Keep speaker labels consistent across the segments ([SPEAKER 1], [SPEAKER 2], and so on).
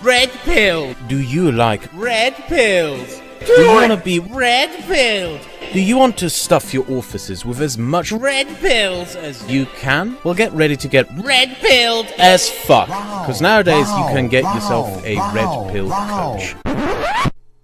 [SPEAKER 1] red-pilled? Do you like red pills? Do you want to be red-pilled? Do you want to stuff your orifices with as much red pills as you can? Well, get ready to get red-pilled as fuck, because nowadays you can get yourself a red pill coach.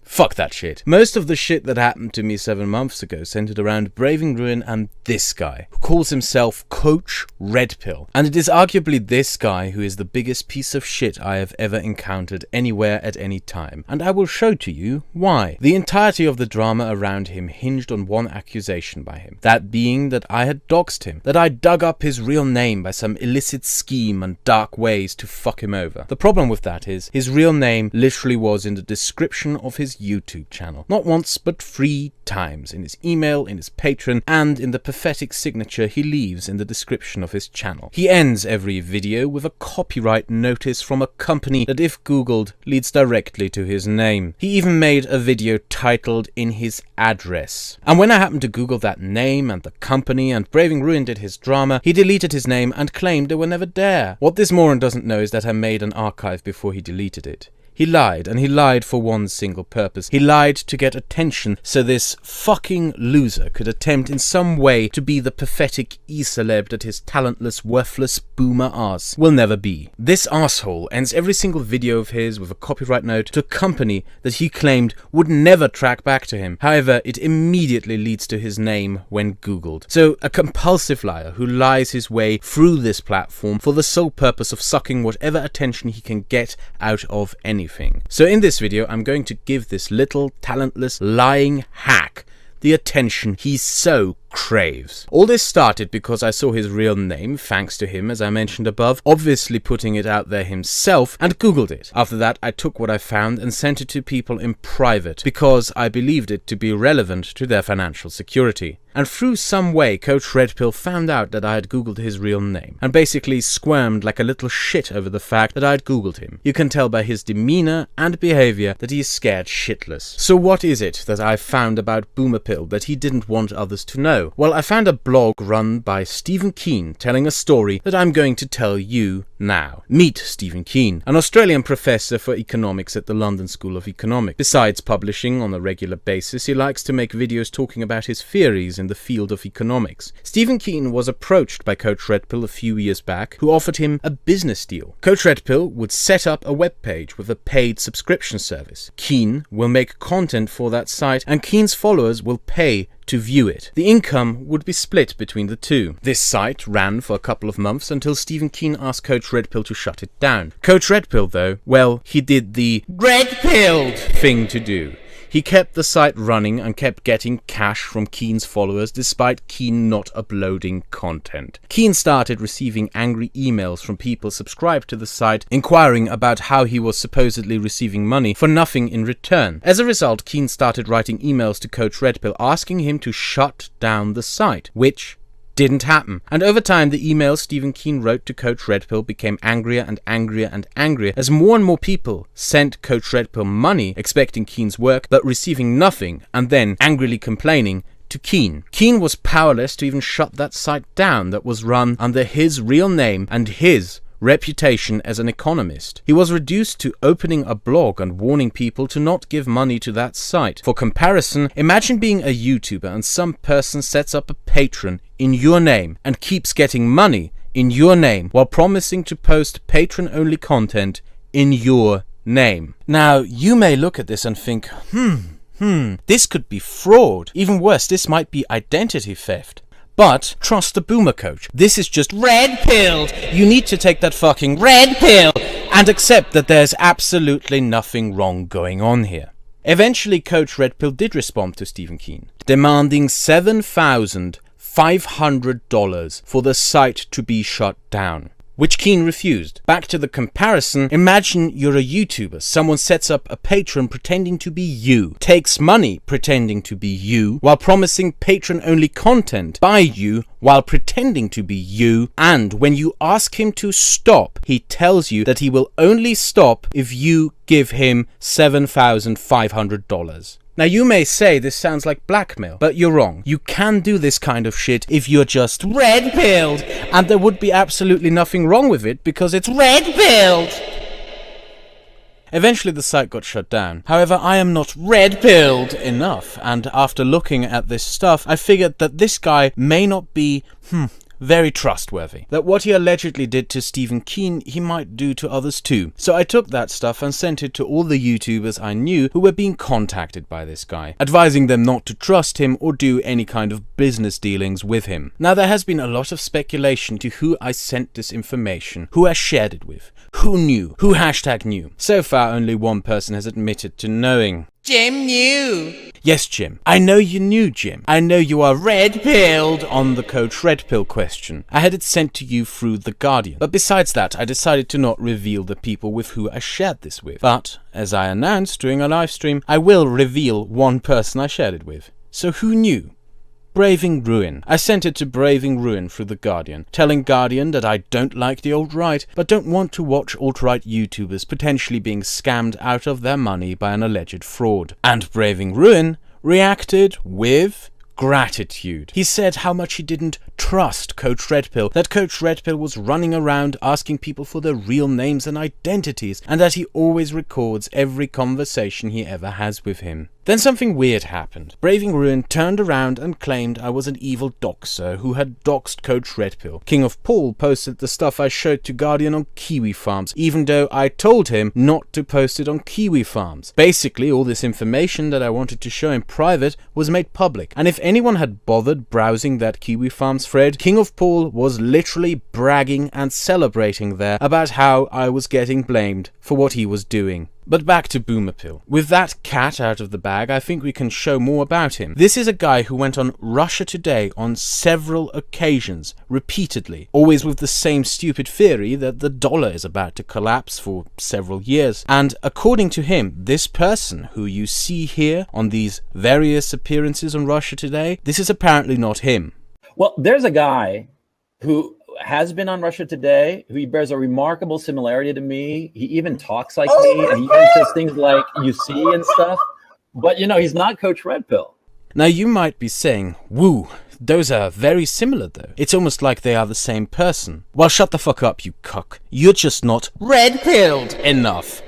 [SPEAKER 1] Fuck that shit. Most of the shit that happened to me 7 months ago centered around braving ruin and this guy, who calls himself Coach Red Pill. And it is arguably this guy who is the biggest piece of shit I have ever encountered anywhere at any time. And I will show to you why. The entirety of the drama around him hinged on one accusation by him. That being that I had doxed him. That I dug up his real name by some illicit scheme and dark ways to fuck him over. The problem with that is, his real name literally was in the description of his YouTube channel. Not once, but 3 times. In his email, in his Patreon, and in the pathetic signature he leaves in the description of his channel. He ends every video with a copyright notice from a company that, if googled, leads directly to his name. He even made a video titled "In His Address." And when I happened to google that name and the company and Braving Ruin did his drama, he deleted his name and claimed they were never there. What this moron doesn't know is that I made an archive before he deleted it. He lied, and he lied for one single purpose. He lied to get attention so this fucking loser could attempt in some way to be the pathetic e-celeb that his talentless, worthless boomer ass will never be. This asshole ends every single video of his with a copyright note to a company that he claimed would never track back to him. However, it immediately leads to his name when googled. So, a compulsive liar who lies his way through this platform for the sole purpose of sucking whatever attention he can get out of anything. So in this video, I'm going to give this little, talentless, lying hack the attention he so craves. All this started because I saw his real name, thanks to him, as I mentioned above, obviously putting it out there himself, and googled it. After that, I took what I found and sent it to people in private, because I believed it to be relevant to their financial security. And through some way, Coach Red Pill found out that I had googled his real name, and basically squirmed like a little shit over the fact that I had googled him. You can tell by his demeanor and behavior that he is scared shitless. So what is it that I found about Boomer Pill that he didn't want others to know? Well, I found a blog run by Stephen Keen telling a story that I'm going to tell you now. Meet Stephen Keen, an Australian professor for economics at the London School of Economics. Besides publishing on a regular basis, he likes to make videos talking about his theories in the field of economics. Stephen Keen was approached by Coach Red Pill a few years back, who offered him a business deal. Coach Red Pill would set up a webpage with a paid subscription service. Keen will make content for that site, and Keen's followers will pay to view it. The income would be split between the two. This site ran for a couple of months until Stephen Keen asked Coach Red Pill to shut it down. Coach Red Pill, though, well, he did the red-pilled thing to do. He kept the site running and kept getting cash from Keen's followers despite Keen not uploading content. Keen started receiving angry emails from people subscribed to the site inquiring about how he was supposedly receiving money for nothing in return. As a result, Keen started writing emails to Coach Red Pill asking him to shut down the site, which didn't happen. And over time, the emails Stephen Keen wrote to Coach Red Pill became angrier and angrier and angrier as more and more people sent Coach Red Pill money expecting Keen's work but receiving nothing, and then angrily complaining to Keen. Keen was powerless to even shut that site down that was run under his real name and his reputation as an economist. He was reduced to opening a blog and warning people to not give money to that site. For comparison, imagine being a YouTuber and some person sets up a Patreon in your name and keeps getting money in your name while promising to post Patreon-only content in your name. Now, you may look at this and think, this could be fraud. Even worse, this might be identity theft. But trust the boomer coach. This is just red-pilled. You need to take that fucking red pill and accept that there's absolutely nothing wrong going on here. Eventually, Coach Red Pill did respond to Stephen Keen, demanding $7,500 for the site to be shut down, which Keen refused. Back to the comparison, imagine you're a YouTuber. Someone sets up a Patreon pretending to be you, takes money pretending to be you, while promising Patreon-only content by you while pretending to be you, and when you ask him to stop, he tells you that he will only stop if you give him $7,500. Now, you may say this sounds like blackmail, but you're wrong. You can do this kind of shit if you're just red-pilled, and there would be absolutely nothing wrong with it because it's red-pilled. Eventually the site got shut down. However, I am not red-pilled enough, and after looking at this stuff, I figured that this guy may not be, very trustworthy. That what he allegedly did to Stephen Keen, he might do to others too. So I took that stuff and sent it to all the YouTubers I knew who were being contacted by this guy, advising them not to trust him or do any kind of business dealings with him. Now there has been a lot of speculation to who I sent this information, who I shared it with, who knew, who #knew. So far only one person has admitted to knowing. Jim knew. Yes, Jim. I know you knew, Jim. I know you are red-pilled on the Coach Red Pill question. I had it sent to you through The Guardian. But besides that, I decided to not reveal the people with who I shared this with. But, as I announced during a live stream, I will reveal one person I shared it with. So who knew? Braving Ruin. I sent it to Braving Ruin through The Guardian, telling Guardian that I don't like the alt-right, but don't want to watch alt-right YouTubers potentially being scammed out of their money by an alleged fraud. And Braving Ruin reacted with gratitude. He said how much he didn't trust Coach Redpill, that Coach Redpill was running around asking people for their real names and identities, and that he always records every conversation he ever has with him. Then something weird happened. Braving Ruin turned around and claimed I was an evil doxer who had doxed Coach Redpill. King of Paul posted the stuff I showed to Guardian on Kiwi Farms, even though I told him not to post it on Kiwi Farms. Basically, all this information that I wanted to show in private was made public, and if anyone had bothered browsing that Kiwi Farms thread, King of Paul was literally bragging and celebrating there about how I was getting blamed for what he was doing. But back to Boomerpill. With that cat out of the bag, I think we can show more about him. This is a guy who went on Russia Today on several occasions, repeatedly, always with the same stupid theory that the dollar is about to collapse for several years. And according to him, this person who you see here on these various appearances on Russia Today, this is apparently not him.
[SPEAKER 2] Well, there's a guy who has been on Russia Today, who bears a remarkable similarity to me. He even talks like me, and he even says things like "you see" and stuff. But you know, he's not Coach Redpill.
[SPEAKER 1] Now you might be saying, "Woo, those are very similar though. It's almost like they are the same person." Well, shut the fuck up, you cuck. You're just not red-pilled enough.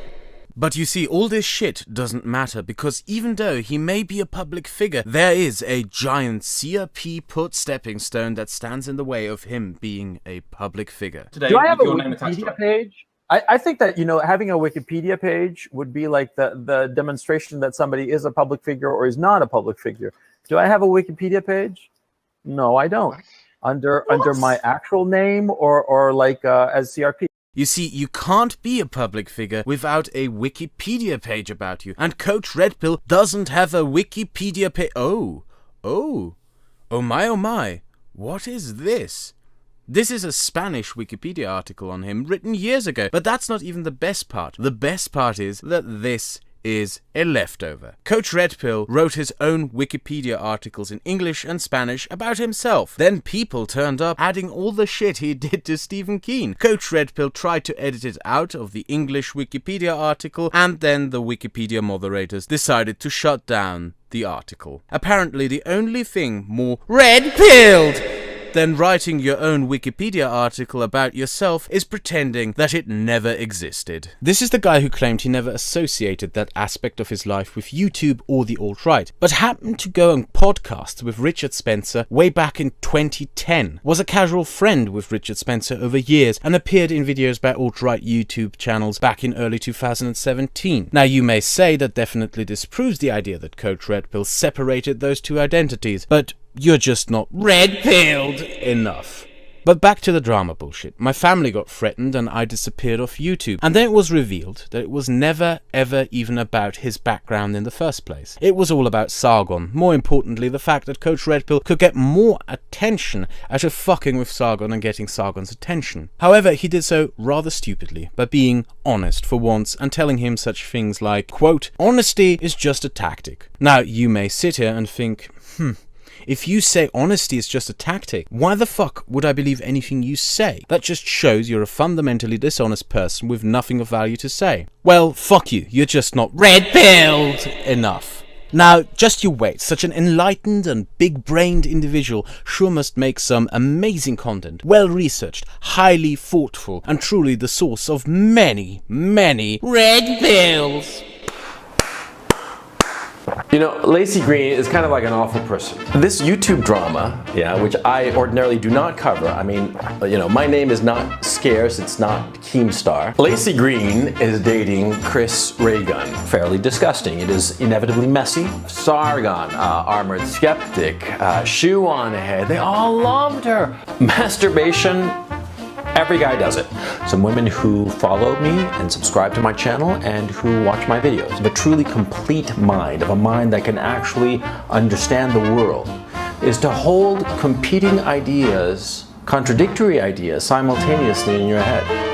[SPEAKER 1] But you see, all this shit doesn't matter, because even though he may be a public figure, there is a giant CRP put stepping stone that stands in the way of him being a public figure.
[SPEAKER 3] Today, do I have a Wikipedia page? I think that, you know, having a Wikipedia page would be like the demonstration that somebody is a public figure or is not a public figure. Do I have a Wikipedia page? No, I don't. Under my actual name or like as CRP.
[SPEAKER 1] You see, you can't be a public figure without a Wikipedia page about you, and Coach Redpill doesn't have a Wikipedia page. Oh my, what is this? This is a Spanish Wikipedia article on him written years ago, but that's not even the best part. The best part is that this is a leftover. Coach Redpill wrote his own Wikipedia articles in English and Spanish about himself. Then people turned up adding all the shit he did to Stephen Keen. Coach Redpill tried to edit it out of the English Wikipedia article, and then the Wikipedia moderators decided to shut down the article. Apparently the only thing more red-pilled than writing your own Wikipedia article about yourself is pretending that it never existed. This is the guy who claimed he never associated that aspect of his life with YouTube or the alt-right, but happened to go on podcasts with Richard Spencer way back in 2010, was a casual friend with Richard Spencer over years, and appeared in videos by alt-right YouTube channels back in early 2017. Now you may say that definitely disproves the idea that Coach Redpill separated those two identities, but you're just not red-pilled enough. But back to the drama bullshit. My family got threatened and I disappeared off YouTube. And then it was revealed that it was never ever even about his background in the first place. It was all about Sargon. More importantly, the fact that Coach Redpill could get more attention out of fucking with Sargon and getting Sargon's attention. However, he did so rather stupidly by being honest for once and telling him such things like, quote, "Honesty is just a tactic." Now, you may sit here and think, if you say honesty is just a tactic, why the fuck would I believe anything you say? That just shows you're a fundamentally dishonest person with nothing of value to say. Well, fuck you. You're just not red-pilled enough. Now, just you wait, such an enlightened and big-brained individual sure must make some amazing content, well-researched, highly thoughtful, and truly the source of many, many red pills.
[SPEAKER 4] You know, Lacey Green is kind of like an awful person. This YouTube drama, which I ordinarily do not cover. I mean, my name is not scarce, it's not Keemstar. Lacey Green is dating Chris Raygun. Fairly disgusting. It is inevitably messy. Sargon, Armored Skeptic, Shoe on Head, they all loved her. Masturbation, every guy does it. Some women who follow me and subscribe to my channel and who watch my videos have a truly complete mind, of a mind that can actually understand the world, is to hold competing ideas, contradictory ideas, simultaneously in your head.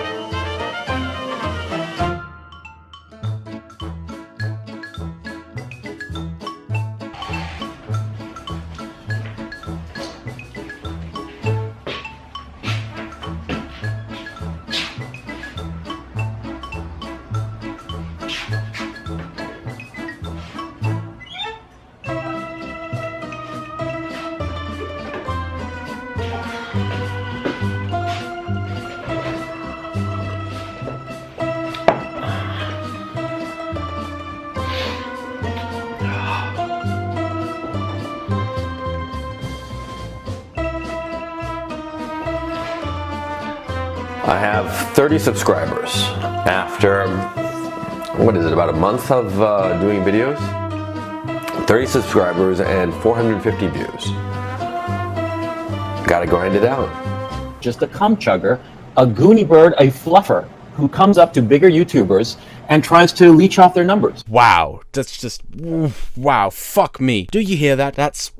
[SPEAKER 4] I have 30 subscribers after, what is it, about a month of doing videos? 30 subscribers and 450 views. Gotta grind it out.
[SPEAKER 2] Just a cum chugger, a goony bird, a fluffer, who comes up to bigger YouTubers and tries to leech off their numbers.
[SPEAKER 1] Wow, that's just, wow, fuck me. Do you hear that? That's,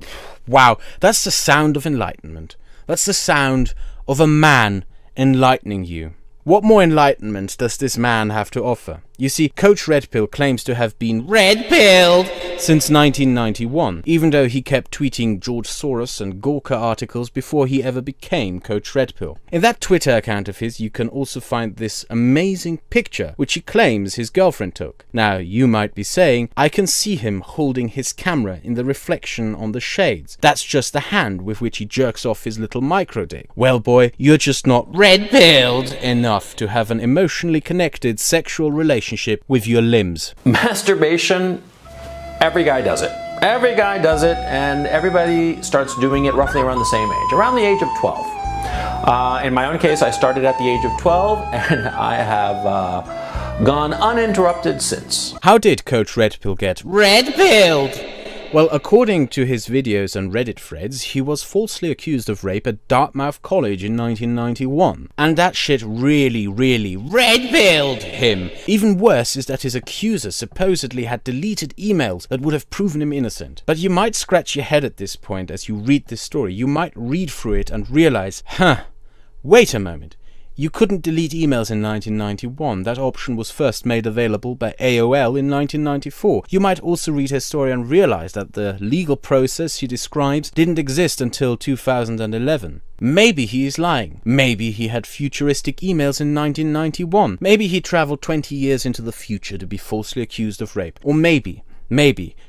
[SPEAKER 1] wow, that's the sound of enlightenment. That's the sound of a man enlightening you. What more enlightenment does this man have to offer? You see, Coach Red Pill claims to have been red-pilled since 1991, even though he kept tweeting George Soros and Gawker articles before he ever became Coach Red Pill. In that Twitter account of his, you can also find this amazing picture, which he claims his girlfriend took. Now, you might be saying, I can see him holding his camera in the reflection on the shades. That's just the hand with which he jerks off his little micro dick. Well, boy, you're just not red-pilled enough to have an emotionally connected sexual relationship with your limbs.
[SPEAKER 4] Masturbation, every guy does it. Every guy does it, and everybody starts doing it roughly around the same age, around the age of 12. In my own case, I started at the age of 12, and I have gone uninterrupted since.
[SPEAKER 1] How did Coach Red Pill get red-pilled? Well, according to his videos and Reddit threads, he was falsely accused of rape at Dartmouth College in 1991. And that shit really, really red-pilled him. Even worse is that his accuser supposedly had deleted emails that would have proven him innocent. But you might scratch your head at this point as you read this story. You might read through it and realize, wait a moment. You couldn't delete emails in 1991. That option was first made available by AOL in 1994. You might also read his story and realize that the legal process he describes didn't exist until 2011. Maybe he is lying. Maybe he had futuristic emails in 1991. Maybe he traveled 20 years into the future to be falsely accused of rape. Or maybe,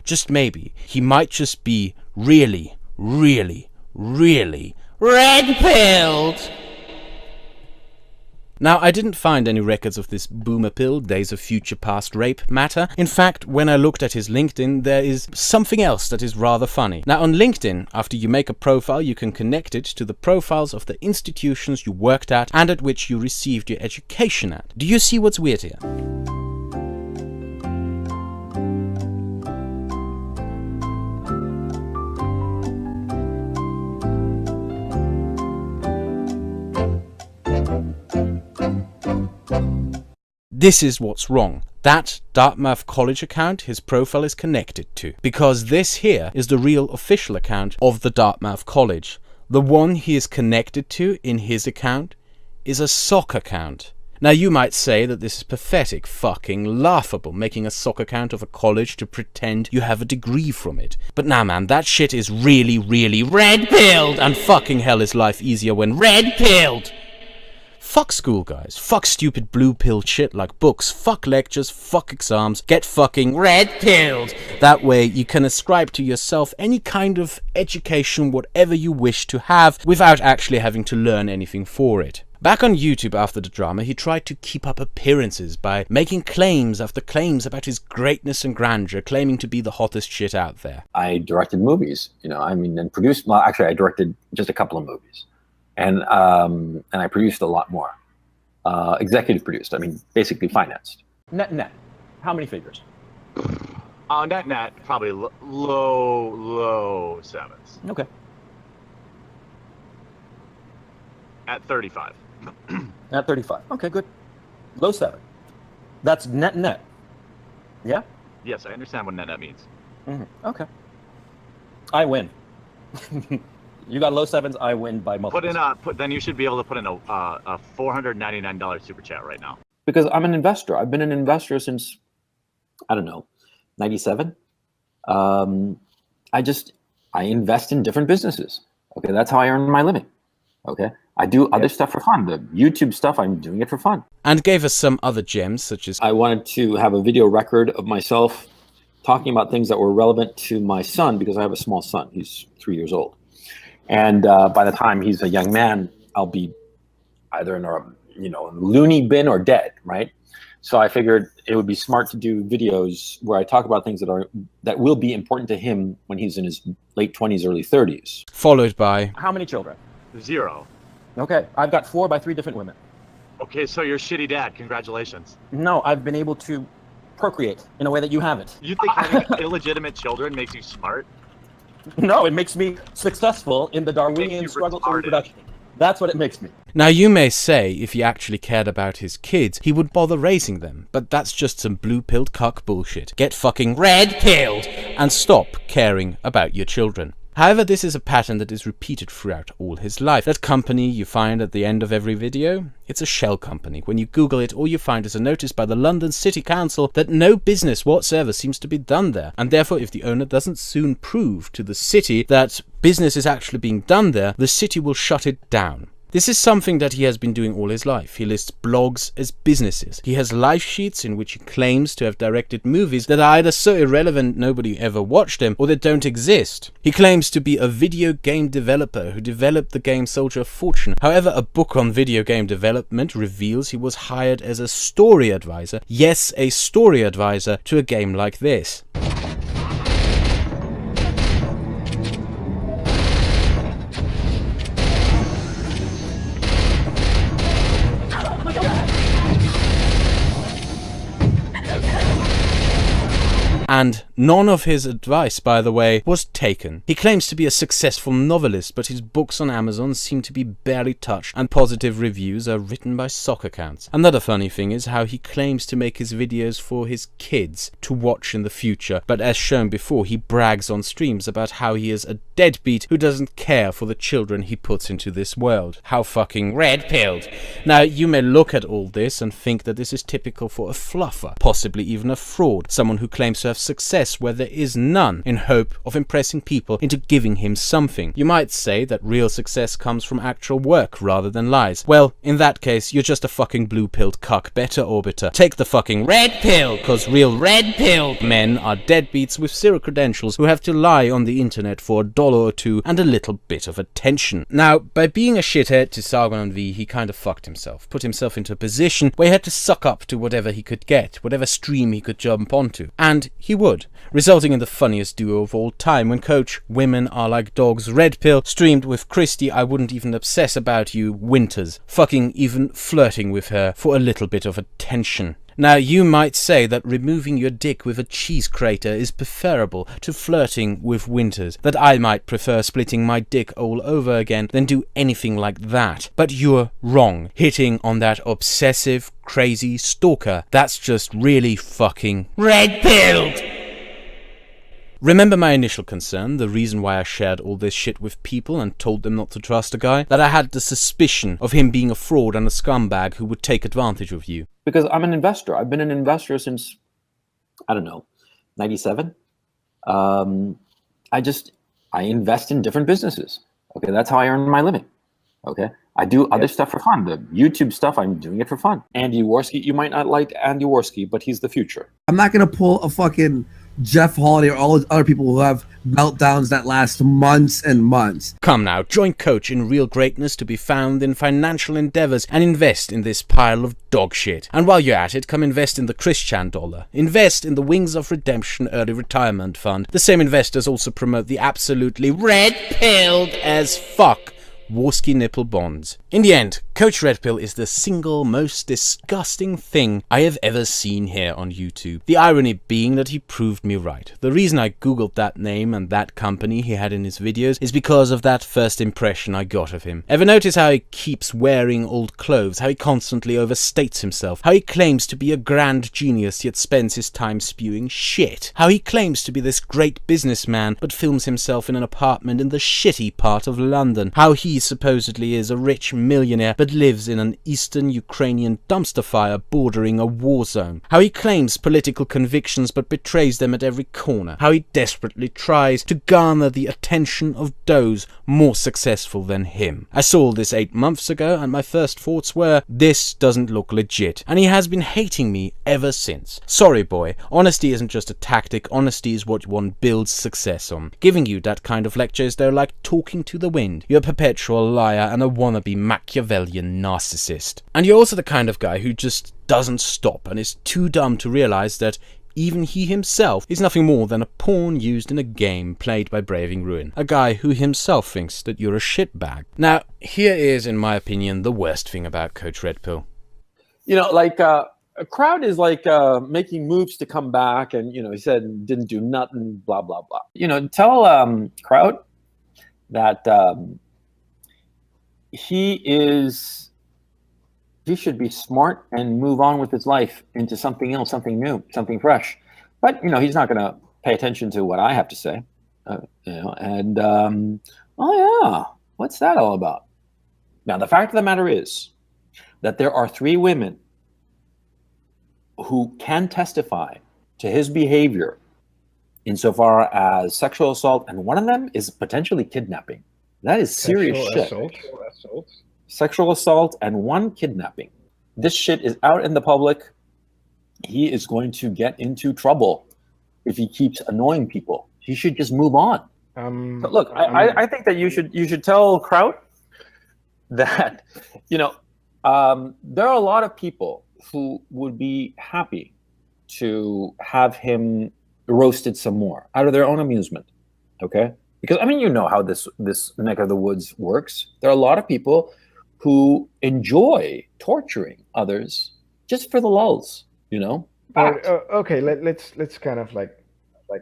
[SPEAKER 1] just maybe, he might just be really, really, really red-pilled. Now, I didn't find any records of this boomer pill, Days of Future Past rape matter. In fact, when I looked at his LinkedIn, there is something else that is rather funny. Now, on LinkedIn, after you make a profile, you can connect it to the profiles of the institutions you worked at and at which you received your education at. Do you see what's weird here? This is what's wrong. That Dartmouth College account his profile is connected to. Because this here is the real official account of the Dartmouth College. The one he is connected to in his account is a sock account. Now you might say that this is pathetic, fucking laughable, making a sock account of a college to pretend you have a degree from it. But nah man, that shit is really, really red-pilled, and fucking hell is life easier when red-pilled. Fuck school, guys. Fuck stupid blue pill shit like books. Fuck lectures. Fuck exams. Get fucking red pilled. That way you can ascribe to yourself any kind of education, whatever you wish to have, without actually having to learn anything for it. Back on YouTube after the drama, he tried to keep up appearances by making claims after claims about his greatness and grandeur, claiming to be the hottest shit out there.
[SPEAKER 2] I directed movies, and produced. Well, actually, I directed just a couple of movies, and I produced a lot more. Executive produced. Basically financed.
[SPEAKER 3] Net. How many figures?
[SPEAKER 5] Net, probably low sevens.
[SPEAKER 3] Okay.
[SPEAKER 5] At 35.
[SPEAKER 3] At 35. Okay, good. Low 7. That's net. Yeah?
[SPEAKER 5] Yes, I understand what net means.
[SPEAKER 3] Mm-hmm. Okay. I win. You got low 7s, I win by multiples.
[SPEAKER 5] Then you should be able to put in a $499 super chat right now.
[SPEAKER 2] Because I'm an investor. I've been an investor since, 97. I invest in different businesses. Okay, that's how I earn my living. Okay, I do other stuff for fun. The YouTube stuff, I'm doing it for fun.
[SPEAKER 1] And gave us some other gems, such as...
[SPEAKER 2] I wanted to have a video record of myself talking about things that were relevant to my son, because I have a small son. He's 3 years old. And by the time he's a young man, I'll be either in a loony bin or dead, right? So I figured it would be smart to do videos where I talk about things that will be important to him when he's in his late 20s, early 30s.
[SPEAKER 1] Followed by...
[SPEAKER 3] How many children?
[SPEAKER 5] 0.
[SPEAKER 3] Okay, I've got 4 by 3 different women.
[SPEAKER 5] Okay, so you're a shitty dad. Congratulations.
[SPEAKER 3] No, I've been able to procreate in a way that you haven't.
[SPEAKER 5] You think having illegitimate children makes you smart?
[SPEAKER 3] No, it makes me successful in the Darwinian struggle for reproduction. That's what it makes me.
[SPEAKER 1] Now you may say, if he actually cared about his kids, he would bother raising them, but that's just some blue-pilled cuck bullshit. Get fucking red-pilled and stop caring about your children. However, this is a pattern that is repeated throughout all his life. That company you find at the end of every video, it's a shell company. When you Google it, all you find is a notice by the London City Council that no business whatsoever seems to be done there. And therefore, if the owner doesn't soon prove to the city that business is actually being done there, the city will shut it down. This is something that he has been doing all his life. He lists blogs as businesses. He has life sheets in which he claims to have directed movies that are either so irrelevant nobody ever watched them, or that don't exist. He claims to be a video game developer who developed the game Soldier of Fortune. However, a book on video game development reveals he was hired as a story advisor. Yes, a story advisor to a game like this. And none of his advice, by the way, was taken. He claims to be a successful novelist, but his books on Amazon seem to be barely touched, and positive reviews are written by sock accounts. Another funny thing is how he claims to make his videos for his kids to watch in the future, but as shown before, he brags on streams about how he is a deadbeat who doesn't care for the children he puts into this world. How fucking red-pilled. Now, you may look at all this and think that this is typical for a fluffer, possibly even a fraud, someone who claims to have success where there is none, in hope of impressing people into giving him something. You might say that real success comes from actual work rather than lies. Well, in that case, you're just a fucking blue-pilled cuck beta orbiter. Take the fucking red pill, cause real red-pilled men are deadbeats with zero credentials who have to lie on the internet for $1 or $2 and a little bit of attention. Now, by being a shithead to Sargon and V, he kind of fucked himself. Put himself into a position where he had to suck up to whatever he could get, whatever stream he could jump onto. And he would, resulting in the funniest duo of all time when Coach Women Are Like Dogs Red Pill streamed with Christy I Wouldn't Even Obsess About You Winters, fucking even flirting with her for a little bit of attention. Now, you might say that removing your dick with a cheese crater is preferable to flirting with Winters, that I might prefer splitting my dick all over again than do anything like that. But you're wrong. Hitting on that obsessive, crazy stalker, that's just really fucking red-pilled! Remember my initial concern, the reason why I shared all this shit with people and told them not to trust a guy? That I had the suspicion of him being a fraud and a scumbag who would take advantage of you.
[SPEAKER 2] Because I'm an investor. I've been an investor since, 97. I invest in different businesses. Okay, that's how I earn my living. Okay,
[SPEAKER 3] I do other stuff for fun. The YouTube stuff, I'm doing it for fun. Andy Worski, you might not like Andy Worski, but he's the future.
[SPEAKER 6] I'm not going to pull a fucking Jeff Holiday or all those other people who have meltdowns that last months and months.
[SPEAKER 1] Come now, join Coach in real greatness to be found in financial endeavors and invest in this pile of dog shit. And while you're at it, come invest in the Christian dollar. Invest in the Wings of Redemption Early Retirement Fund. The same investors also promote the absolutely red-pilled as fuck Warski nipple bonds. In the end, Coach Red Pill is the single most disgusting thing I have ever seen here on YouTube. The irony being that he proved me right. The reason I googled that name and that company he had in his videos is because of that first impression I got of him. Ever notice how he keeps wearing old clothes, how he constantly overstates himself, how he claims to be a grand genius yet spends his time spewing shit, how he claims to be this great businessman but films himself in an apartment in the shitty part of London, how he supposedly is a rich millionaire but lives in an eastern Ukrainian dumpster fire bordering a war zone, how he claims political convictions but betrays them at every corner, how he desperately tries to garner the attention of those more successful than him. I saw all this 8 months ago and my first thoughts were, this doesn't look legit, and he has been hating me ever since. Sorry boy, honesty isn't just a tactic, honesty is what one builds success on. Giving you that kind of lectures though like talking to the wind. You're a perpetual liar and a wannabe Machiavellian narcissist. And you're also the kind of guy who just doesn't stop and is too dumb to realize that even he himself is nothing more than a pawn used in a game played by Braving Ruin. A guy who himself thinks that you're a shitbag. Now, here is, in my opinion, the worst thing about Coach Red Pill.
[SPEAKER 3] You know, like a Kraut is like making moves to come back, and you know, he said didn't do nothing, blah blah blah. You know, tell Kraut that he should be smart and move on with his life into something else, something new, something fresh. But you know, he's not going to pay attention to what I have to say. You know, and oh yeah, what's that all about? Now, the fact of the matter is that there are 3 women who can testify to his behavior insofar as sexual assault, and one of them is potentially kidnapping. That is serious shit. Sexual assault and 1 kidnapping. This shit is out in the public. He is going to get into trouble if he keeps annoying people. He should just move on. But look, I think that you should tell Kraut that, you know, there are a lot of people who would be happy to have him roasted some more out of their own amusement. Okay? Because I mean, you know how this neck of the woods works. There are a lot of people who enjoy torturing others just for the lulls, you know.
[SPEAKER 7] Okay, let's kind of like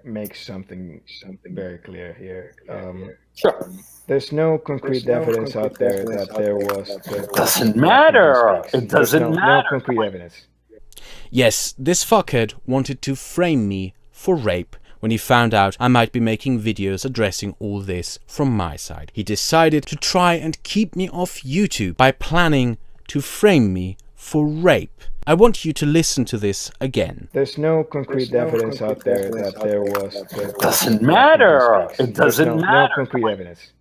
[SPEAKER 7] make something very clear here.
[SPEAKER 3] Sure.
[SPEAKER 7] There's no concrete evidence out there that there was.
[SPEAKER 3] Doesn't matter. It doesn't matter.
[SPEAKER 7] No concrete evidence.
[SPEAKER 1] Yes, this fuckhead wanted to frame me for rape when he found out I might be making videos addressing all this from my side. He decided to try and keep me off YouTube by planning to frame me for rape. I want you to listen to this again.
[SPEAKER 7] There's no concrete evidence out there that there was.
[SPEAKER 3] Doesn't matter. It doesn't matter.
[SPEAKER 7] No concrete evidence.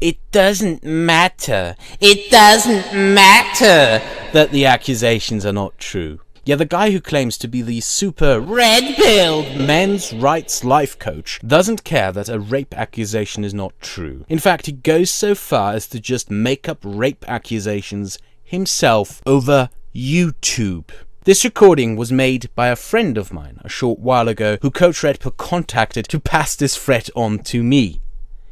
[SPEAKER 1] It doesn't matter. It doesn't matter that the accusations are not true. Yeah, the guy who claims to be the super red-pilled men's rights life coach doesn't care that a rape accusation is not true. In fact, he goes so far as to just make up rape accusations himself over YouTube. This recording was made by a friend of mine a short while ago who Coach Red Pill contacted to pass this threat on to me.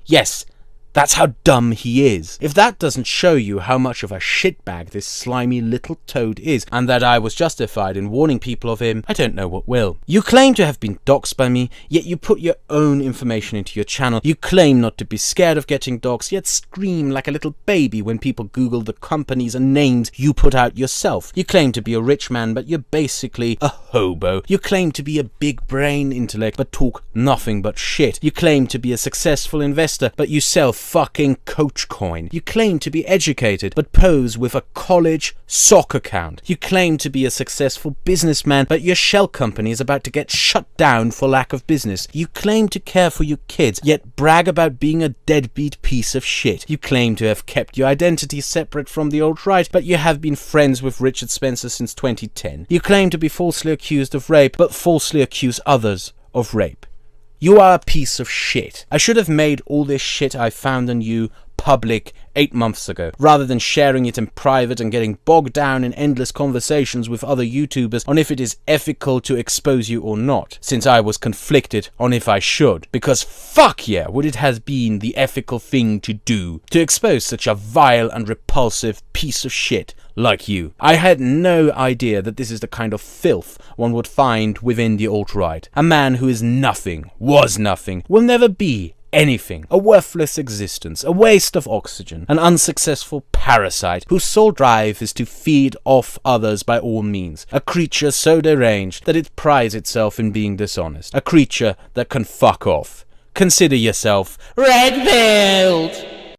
[SPEAKER 1] Yes, that's how dumb he is. If that doesn't show you how much of a shitbag this slimy little toad is, and that I was justified in warning people of him, I don't know what will. You claim to have been doxed by me, yet you put your own information into your channel. You claim not to be scared of getting doxed, yet scream like a little baby when people Google the companies and names you put out yourself. You claim to be a rich man, but you're basically a hobo. You claim to be a big brain intellect, but talk nothing but shit. You claim to be a successful investor, but you sell fucking coach coin. You claim to be educated, but pose with a college sock account. You claim to be a successful businessman, but your shell company is about to get shut down for lack of business. You claim to care for your kids, yet brag about being a deadbeat piece of shit. You claim to have kept your identity separate from the alt-right, but you have been friends with Richard Spencer since 2010. You claim to be falsely accused of rape, but falsely accuse others of rape. You are a piece of shit. I should have made all this shit I found on you public 8 months ago, rather than sharing it in private and getting bogged down in endless conversations with other YouTubers on if it is ethical to expose you or not, since I was conflicted on if I should, because fuck yeah would it have been the ethical thing to do, to expose such a vile and repulsive piece of shit like you. I had no idea that this is the kind of filth one would find within the alt-right. A man who is nothing, was nothing, will never be anything, a worthless existence, a waste of oxygen, an unsuccessful parasite whose sole drive is to feed off others by all means, a creature so deranged that it prides itself in being dishonest, a creature that can fuck off. Consider yourself red-pilled!